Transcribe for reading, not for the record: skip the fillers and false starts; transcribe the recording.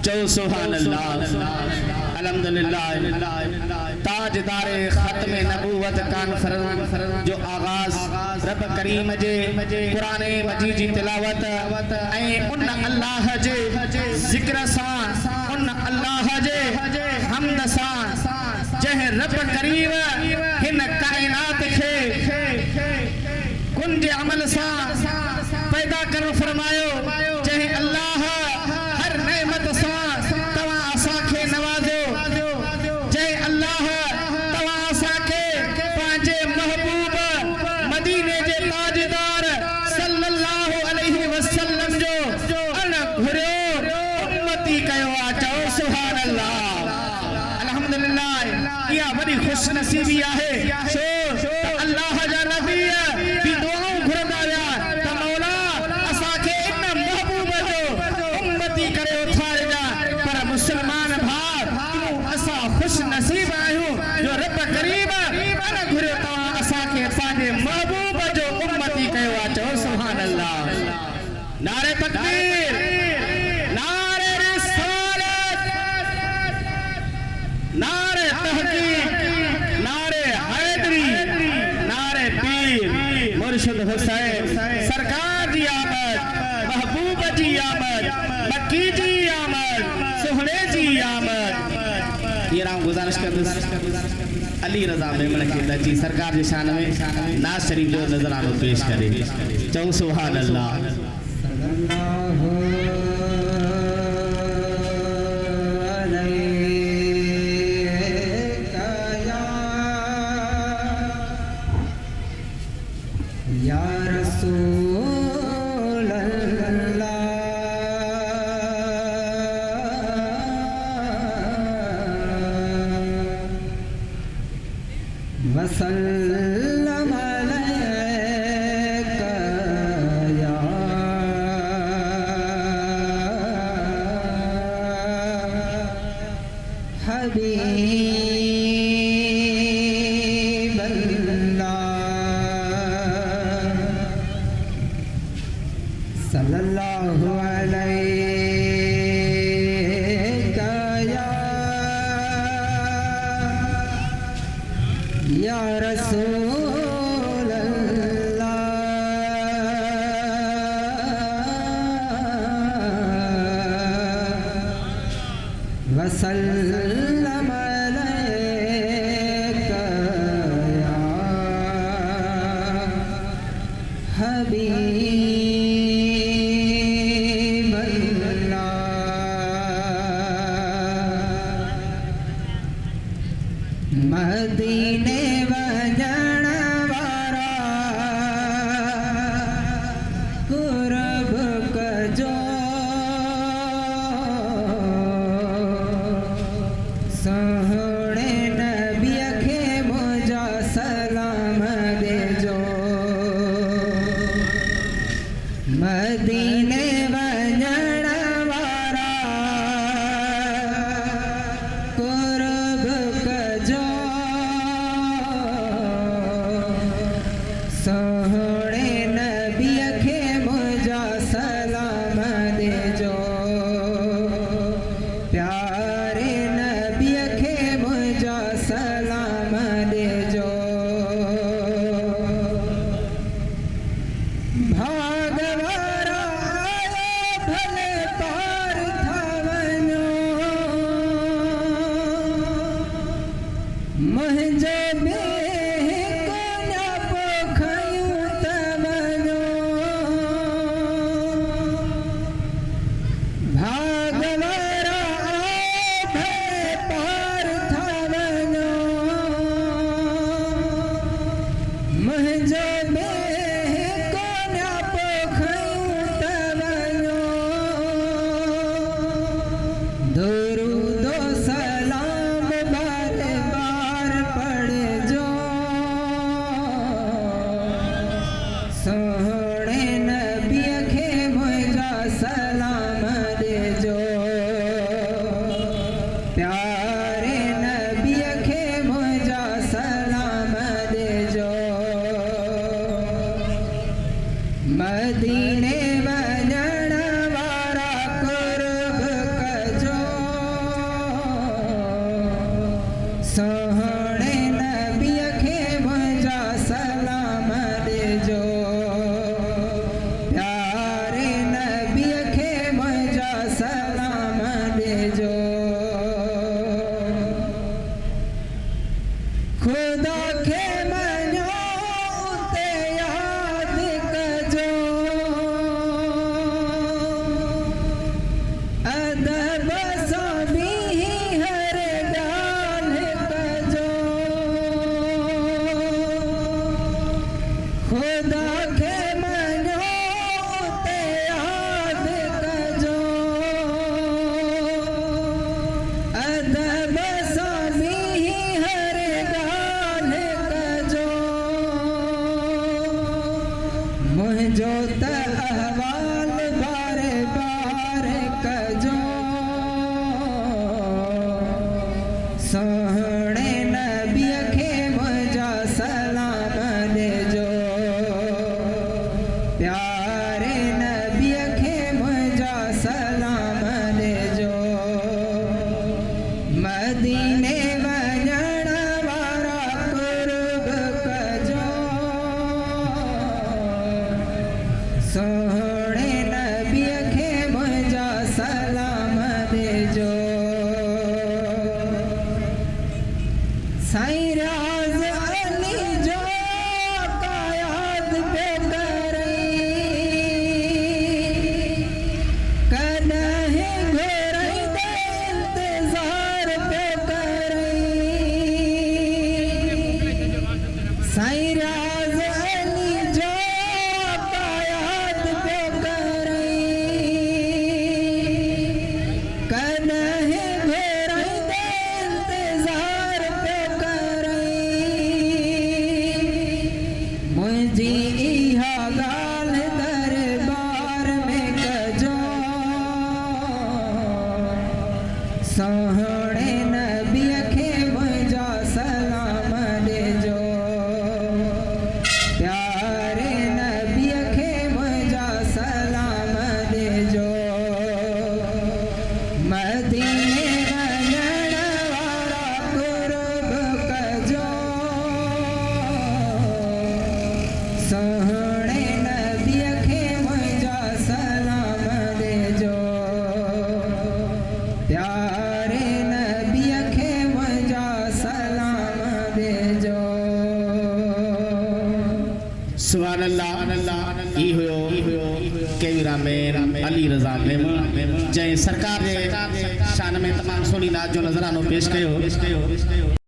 चो सुभान अल्लाह। अल्हम्दुलिल्लाह। ताजदारे खत्म नबूवत कॉन्फ्रेंस जो आगाज रब करीम जे कुरान मजीद जी तिलावत ऐं उन अल्लाह जे जिक्र सां उन अल्लाह जे हमद सां जह रब करीम हिन कायनात खे कुन जे अमल सां पैदा करो फरमायो। जह अल्लाह हर नेमत सां तवा असा के नवाजो। जय अल्लाह तवा असा के पांचे महबूब मदीने जे ताजदार सल्लल्लाहु अलैहि वसल्लम जो अन घुरियो उम्मती कयो आ। चओ सुभान अल्लाह। अल्हम्दुलिल्लाह। या बड़ी खुश नसीबी आहे सो अल्लाह जा नबी भी दुआऊं घुरदा विया त मौला असा के इन महबूब जो उम्मती करे उथारजा। पर मुसलमान भाउ तू असा खुश नसीब आहियूं जो रब करीम अन घुरियो तव्हां असा के पंहिंजे महबूब जो उम्मती कयो आहे। चओ सुभान अल्लाह। नारे तकबीर, नारे रिसालत, नारे तहकीक, नारे हैदरी, नारे पीर मुर्शिद हुसैन सरकार जी आमद, महबूब जी आमद, मक्की जी आमद, सुहने जी आमद। ये राम गुजारिश कर अली रजा मेमन के जी सरकार जी शान में नाज शरीफ जो नजरानो पेश करे। चौ सुभान अल्लाह। या रसूल अल्लाह वसल्लम अलैका या हबीब अल्लाह सल्लल्लाहु अलैका या रसूल अल्लाह वसल्लम अलैका या हबीब अल्लाह। मदीने वजण वारा कुरब कजो सोहणे नबी खे मुंहिंजा सलाम देजो। मदीने वजण वारा कुरब कजो सोहणे नबी खे मुंहिंजा सलाम देजो। प्यारे नबी खे मुंहिंजा सलाम देजो। भाग वारा आया सोहणे नबी खे मुंहिंजा सलाम ॾिजो प्यारे नबी खे मुंहिंजा सलाम ॾिजो मदीने वञण वारा कुर्ब कजो सोहणे नबी खे मुंहिंजा सलाम ॾिजो प्यारे नबी खे मुंहिंजा सलाम ॾिजो सुभान अल्लाह ई हुयो केवीरा में अली रज़ा में जंहिं सरकार जे शान में तमामु सुहिणी नात जो नज़रानो पेश कयो